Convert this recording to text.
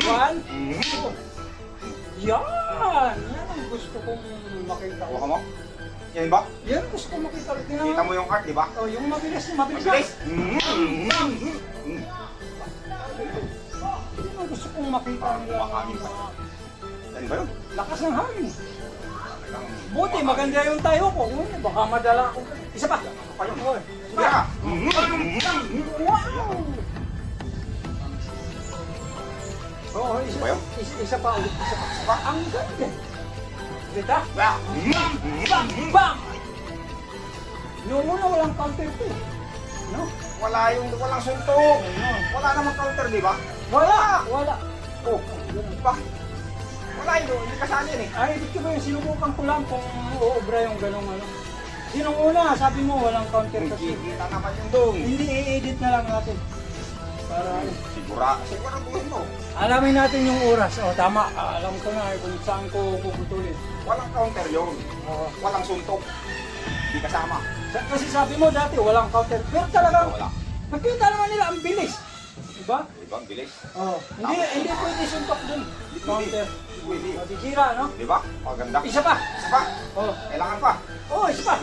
One, two. Yan! Yan ang gusto kong makita. Kuha mo? Yan ba? Yan gusto kong makita. Kita mo yung card, di ba? Oh, yung mabilis, mabilis. Mabilis! Yan ang gusto kong makita nila. Kumakain pa. Yan ba yun? Lakas ng hangin. Buti, maganda yung tayo ko. Baka madala ako. Isa pa. Pa yun. Oy. Sige ka! Wow! Oo, isa, Ba yun? isa pa ulit. Isa pa. Ang ganda. Kita? Yeah. Bam! Bam! Yung una walang counter to. No? Walang suntok. Wala namang counter, di ba? Wala! Wala. Oh, di ba? Wala yun, hindi kasali yan eh. Ay, ibig ko ba yung sinubukan ko lang kung uobra yung ganong ano. Sinong una, sabi mo walang counter kasi. Kita naman yung dong. Hindi i-edit na lang natin. Para ano. Sigurang buhay mo. Alamin natin yung oras. O tama, alam ko na kung saan ko puputulin. Walang counter yun. Oo. Walang suntok. Hindi kasama. Kasi sabi mo dati walang counter. Pero talagang, Wala. nakita naman nila ang bilis. Diba? Diba? Ang bilis. Oo. Hindi pwede suntok dun. Counter. Pwede. Masisira, no? Diba? Maganda. Isa pa. Isa pa. Oo. Kailangan pa. Oo, isa pa.